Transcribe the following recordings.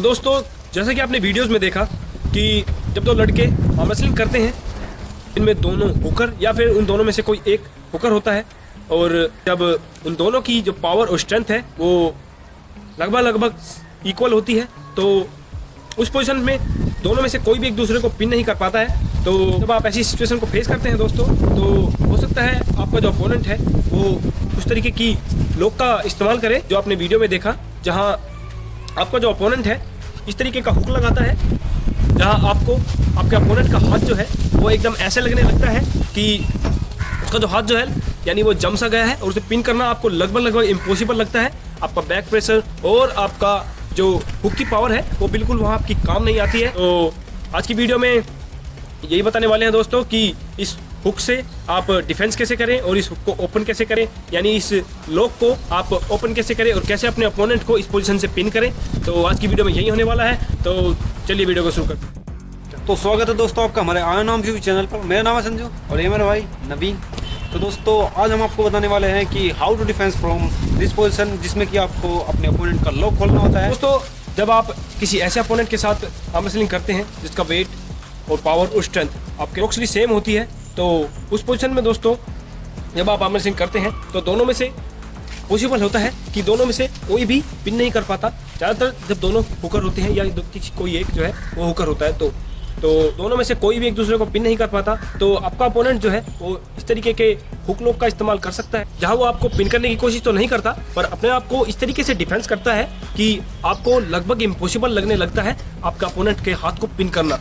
तो दोस्तों जैसा कि आपने वीडियोस में देखा कि जब दो लड़के आर्म रेसलिंग करते हैं, इनमें दोनों हुकर या फिर उन दोनों में से कोई एक हुकर होता है, और जब उन दोनों की जो पावर और स्ट्रेंथ है वो लगभग इक्वल होती है, तो उस पोजीशन में दोनों में से कोई भी एक दूसरे को पिन नहीं कर पाता है। तो जब आप ऐसी सिचुएशन को फेस करते हैं दोस्तों, तो हो सकता है आपका जो अपोनेंट है वो उस तरीके की लॉक का इस्तेमाल करे जो आपने वीडियो में देखा, जहां आपका जो अपोनेंट है इस तरीके का हुक लगाता है, जहां आपको आपके अपोनेंट का हाथ जो है वो एकदम ऐसे लगने लगता है कि उसका जो हाथ जो है यानी वो जम सा गया है, और उसे पिन करना आपको लगभग इम्पॉसिबल लगता है। आपका बैक प्रेशर और आपका जो हुक की पावर है वो बिल्कुल वहाँ आपकी काम नहीं आती है। तो आज की वीडियो में यही बताने वाले हैं दोस्तों कि इस हुक से आप डिफेंस कैसे करें और इस हुक को ओपन कैसे करें, यानी इस लॉक को आप ओपन कैसे करें और कैसे अपने अपोनेंट को इस पोजीशन से पिन करें। तो आज की वीडियो में यही होने वाला है, तो चलिए वीडियो को शुरू करते हैं। तो स्वागत है दोस्तों आपका हमारे आयन नाम यूट्यूब चैनल पर। मेरा नाम है संजू और ये मेरा भाई नवीन। तो दोस्तों आज हम आपको बताने वाले हैं कि how to defence from this position, जिसमें कि आपको अपने अपोनेंट का लॉक खोलना होता है। दोस्तों जब आप किसी ऐसे अपोनेंट के साथ आर्म रेसलिंग करते हैं जिसका वेट और पावर और स्ट्रेंथ आपके अप्रोक्सीमेटली सेम होती है, तो उस पोजीशन में दोस्तों जब आप आर्म रेसलिंग करते हैं तो दोनों में से पॉसिबल होता है कि दोनों में से कोई भी पिन नहीं कर पाता। ज़्यादातर जब दोनों हुकर होते हैं या कोई एक जो है वो हुकर होता है, तो दोनों में से कोई भी एक दूसरे को पिन नहीं कर पाता, तो आपका अपोनेंट जो है वो इस तरीके के हुक लॉक का इस्तेमाल कर सकता है, जहां वो आपको पिन करने की कोशिश तो नहीं करता पर अपने आप को इस तरीके से डिफेंस करता है कि आपको लगभग इम्पॉसिबल लगने लगता है आपका अपोनेंट के हाथ को पिन करना।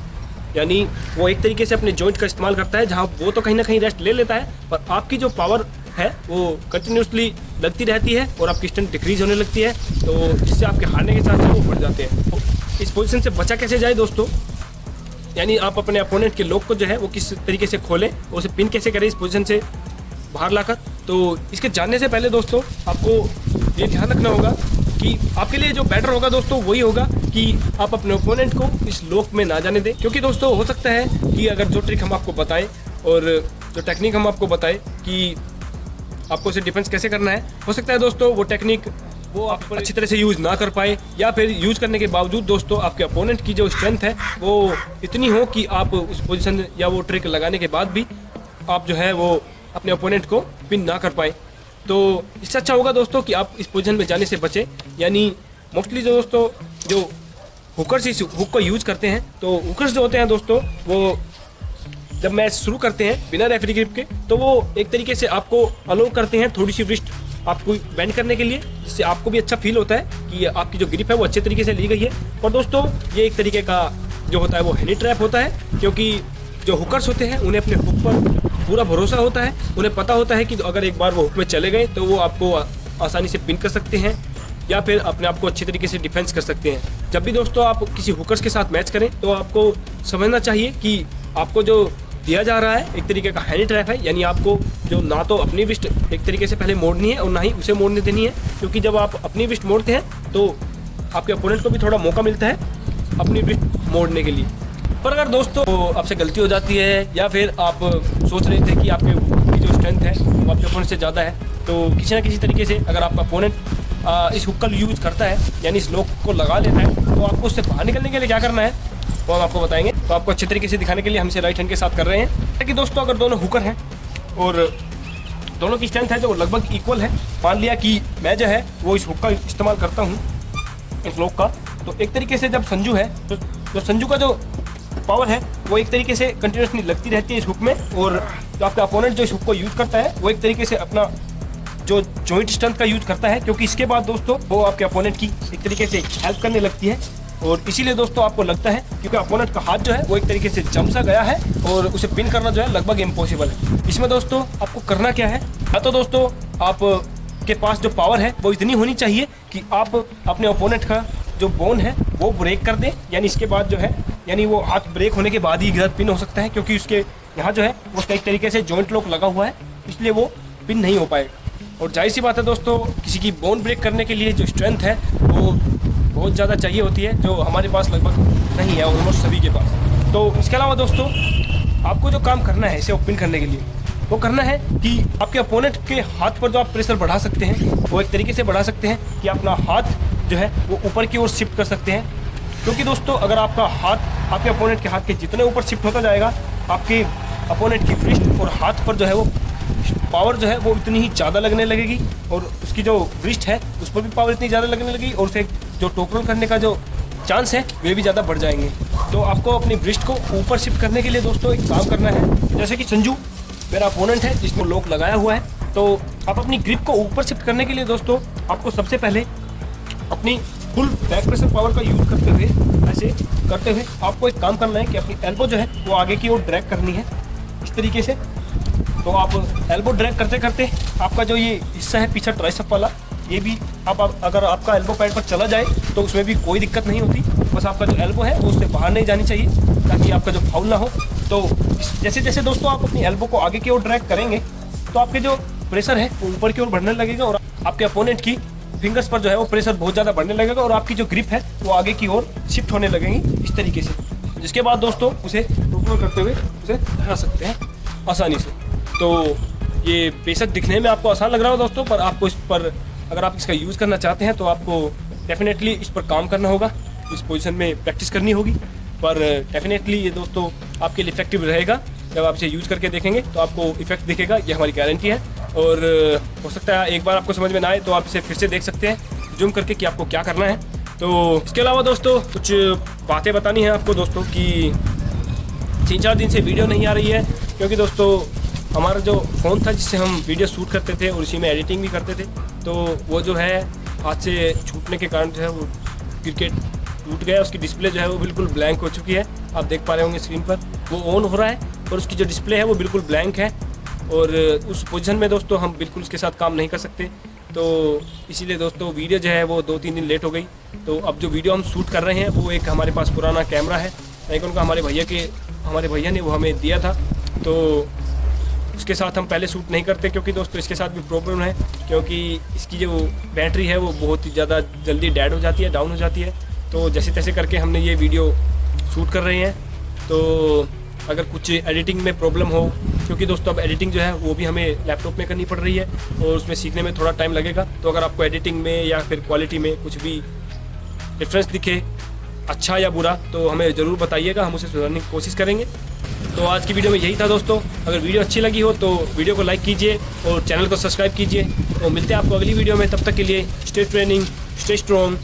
यानी वो एक तरीके से अपने जॉइंट का इस्तेमाल करता है, जहाँ वो तो कहीं ना कहीं रेस्ट ले लेता है पर आपकी जो पावर है वो कंटिन्यूसली लगती रहती है और आपकी स्ट्रेंथ डिक्रीज होने लगती है, तो जिससे आपके हारने के साथ वो बढ़ जाते हैं। तो इस पोजीशन से बचा कैसे जाए दोस्तों, यानी आप अपने अपोनेंट के लॉक को जो है वो किस तरीके से खोलें, उसे पिन कैसे करें इस पोजीशन से बाहर लाकर। तो इसके जानने से पहले दोस्तों आपको ये ध्यान रखना होगा कि आपके लिए जो बेटर होगा दोस्तों वही होगा कि आप अपने ओपोनेंट को इस लॉक में ना जाने दें, क्योंकि दोस्तों हो सकता है कि अगर जो ट्रिक हम आपको बताएं और जो टेक्निक हम आपको बताएं कि आपको इसे डिफेंस कैसे करना है, हो सकता है दोस्तों वो टेक्निक वो आप अच्छी तरह से यूज़ ना कर पाए, या फिर यूज़ करने के बावजूद दोस्तों आपके अपोनेंट की जो स्ट्रेंथ है वो इतनी हो कि आप उस पोजीशन या वो ट्रिक लगाने के बाद भी आप जो है वो अपने अपोनेंट को पिन ना कर पाए। तो इससे अच्छा होगा दोस्तों कि आप इस पोजीशन में जाने से बचें। यानी मोस्टली जो दोस्तों जो हुकर्स इस हुक को यूज़ करते हैं, तो हुकर्स जो होते हैं दोस्तों वो जब मैच शुरू करते हैं बिना रेफरी ग्रिप के, तो वो एक तरीके से आपको अलाउ करते हैं थोड़ी सी रिस्ट आपको बेंड करने के लिए, जिससे आपको भी अच्छा फील होता है कि आपकी जो ग्रिप है वो अच्छे तरीके से ली गई है। और दोस्तों ये एक तरीके का जो होता है वो हनी ट्रैप होता है, क्योंकि जो हुकर्स होते हैं उन्हें अपने हुक पर पूरा भरोसा होता है, उन्हें पता होता है कि अगर एक बार वो हुक में चले गए तो वो आपको आसानी से पिन कर सकते हैं या फिर अपने आप को अच्छी तरीके से डिफेंस कर सकते हैं। जब भी दोस्तों आप किसी हुकर्स के साथ मैच करें तो आपको समझना चाहिए कि आपको जो दिया जा रहा है एक तरीके का हैंड ट्रैप है, यानी आपको जो ना तो अपनी विस्ट एक तरीके से पहले मोड़नी है और ना ही उसे मोड़ने देनी है, क्योंकि जब आप अपनी विस्ट मोड़ते हैं तो आपके अपोनेंट को भी थोड़ा मौका मिलता है अपनी विस्ट मोड़ने के लिए। पर अगर दोस्तों आपसे गलती हो जाती है या फिर आप सोच रहे थे कि आपके की जो स्ट्रेंथ है वो आपके अपोनेंट से ज़्यादा है, तो किसी ना किसी तरीके से अगर आपका अपोनेंट इस हुक का यूज़ करता है यानी इस लॉक को लगा लेता है, तो आपको उससे बाहर निकलने के लिए क्या करना है वो हम आपको बताएंगे। तो आपको अच्छे तरीके से दिखाने के लिए हम इसे राइट हैंड के साथ कर रहे हैं कि दोस्तों अगर दोनों हुकर हैं और दोनों की स्ट्रेंथ है जो लगभग इक्वल है, मान लिया कि मैं जो है वो इस हुक का इस्तेमाल करता हूँ इस लॉक का, तो एक तरीके से जब संजू है तो जो संजू का जो पावर है वो एक तरीके से कंटिन्यूसली लगती रहती है इस हुक में, और जो आपका अपोनेंट जो इस हुक को यूज़ करता है वो एक तरीके से अपना जो जॉइंट स्ट्रेंथ का यूज़ करता है, क्योंकि इसके बाद दोस्तों वो आपके अपोनेंट की एक तरीके से हेल्प करने लगती है। और इसीलिए दोस्तों आपको लगता है क्योंकि अपोनेंट का हाथ जो है वो एक तरीके से जम सा गया है और उसे पिन करना जो है लगभग इम्पॉसिबल है। इसमें दोस्तों आपको करना क्या है, या तो दोस्तों आप के पास जो पावर है वो इतनी होनी चाहिए कि आप अपने ओपोनेंट का जो बोन है वो ब्रेक कर दें, यानी इसके बाद जो है यानी वो हाथ ब्रेक होने के बाद ही इधर पिन हो सकता है, क्योंकि उसके यहाँ जो है उसका एक तरीके से जॉइंट लॉक लगा हुआ है, इसलिए वो पिन नहीं हो पाएगा। और जाहिर सी बात है दोस्तों किसी की बोन ब्रेक करने के लिए जो स्ट्रेंथ है वो बहुत ज़्यादा चाहिए होती है, जो हमारे पास लगभग नहीं है ऑलमोस्ट सभी के पास। तो इसके अलावा दोस्तों आपको जो काम करना है इसे ओपन करने के लिए वो करना है कि आपके अपोनेंट के हाथ पर जो आप प्रेशर बढ़ा सकते हैं वो एक तरीके से बढ़ा सकते हैं कि अपना हाथ जो है वो ऊपर की ओर शिफ्ट कर सकते हैं क्योंकि दोस्तों अगर आपका हाथ आपके अपोनेंट के हाथ के जितने ऊपर शिफ्ट होता जाएगा, आपके अपोनेंट की रिस्ट और हाथ पर जो है वो पावर जो है वो इतनी ही ज़्यादा लगने लगेगी, और उसकी जो रिस्ट है उस पर भी पावर इतनी ज़्यादा लगने लगेगी, और उसे जो टोकरोल करने का जो चांस है वे भी ज़्यादा बढ़ जाएंगे। तो आपको अपनी रिस्ट को ऊपर शिफ्ट करने के लिए दोस्तों एक काम करना है। जैसे कि संजू मेरा अपोनेंट है जिसमें लॉक लगाया हुआ है, तो आप अपनी ग्रिप को ऊपर शिफ्ट करने के लिए दोस्तों आपको सबसे पहले अपनी फुल बैक प्रेशर पावर का यूज़ करते हुए, ऐसे करते हुए आपको एक काम करना है कि अपनी एल्बो जो है वो आगे की ओर ड्रैग करनी है इस तरीके से। तो आप एल्बो ड्रैग करते करते आपका जो ये हिस्सा है पीछे ट्राइसेप वाला, ये भी आप अगर आपका एल्बो पैड पर चला जाए तो उसमें भी कोई दिक्कत नहीं होती, बस आपका जो एल्बो है वो उससे बाहर नहीं जानी चाहिए ताकि आपका जो फाउल ना हो। तो जैसे जैसे दोस्तों आप अपनी एल्बो को आगे की ओर ड्रैग करेंगे तो आपके जो प्रेशर है वो ऊपर की ओर बढ़ने लगेगा, और आपके अपोनेंट की फिंगर्स पर जो है वो प्रेशर बहुत ज़्यादा बढ़ने लगेगा, और आपकी जो ग्रिप है वो आगे की ओर शिफ्ट होने लगेंगी इस तरीके से। जिसके बाद दोस्तों उसे टोकरोल करते हुए उसे हटा सकते हैं आसानी से। तो ये बेशक दिखने में आपको आसान लग रहा हो दोस्तों, पर आपको इस पर अगर आप इसका यूज़ करना चाहते हैं तो आपको डेफिनेटली इस पर काम करना होगा, इस पोजीशन में प्रैक्टिस करनी होगी। पर डेफिनेटली ये दोस्तों आपके लिए इफेक्टिव रहेगा। जब आप इसे यूज़ करके देखेंगे तो आपको इफेक्ट दिखेगा, ये हमारी गारंटी है। और हो सकता है एक बार आपको समझ में ना आए तो आप इसे फिर से देख सकते हैं जूम करके कि आपको क्या करना है। तो इसके अलावा दोस्तों कुछ बातें बतानी है आपको दोस्तों कि 3-4 दिन से वीडियो नहीं आ रही है, क्योंकि दोस्तों हमारा जो फ़ोन था जिससे हम वीडियो शूट करते थे और उसी में एडिटिंग भी करते थे, तो वो जो है हाथ से छूटने के कारण जो है वो क्रिकेट टूट गया। उसकी डिस्प्ले जो है वो बिल्कुल ब्लैंक हो चुकी है, आप देख पा रहे होंगे स्क्रीन पर वो ऑन हो रहा है और उसकी जो डिस्प्ले है वो बिल्कुल ब्लैंक है, और उस पोजीशन में दोस्तों हम बिल्कुल उसके साथ काम नहीं कर सकते। तो इसीलिए दोस्तों वीडियो जो है वो 2-3 दिन लेट हो गई। तो अब जो वीडियो हम शूट कर रहे हैं वो एक हमारे पास पुराना कैमरा है, निकॉन का, हमारे भैया ने वो हमें दिया था, तो उसके साथ हम पहले शूट नहीं करते, क्योंकि दोस्तों इसके साथ भी प्रॉब्लम है, क्योंकि इसकी जो बैटरी है वो बहुत ही ज़्यादा जल्दी डेड हो जाती है, डाउन हो जाती है। तो जैसे तैसे करके हमने ये वीडियो शूट कर रहे हैं। तो अगर कुछ एडिटिंग में प्रॉब्लम हो, क्योंकि दोस्तों अब एडिटिंग जो है वो भी हमें लैपटॉप में करनी पड़ रही है और उसमें सीखने में थोड़ा टाइम लगेगा, तो अगर आपको एडिटिंग में या फिर क्वालिटी में कुछ भी डिफरेंस दिखे, अच्छा या बुरा, तो हमें ज़रूर बताइएगा, हम उसे सुधारने की कोशिश करेंगे। तो आज की वीडियो में यही था दोस्तों। अगर वीडियो अच्छी लगी हो तो वीडियो को लाइक कीजिए और चैनल को सब्सक्राइब कीजिए, और मिलते हैं आपको अगली वीडियो में। तब तक के लिए स्टे ट्रेनिंग, स्टे स्ट्रॉन्ग।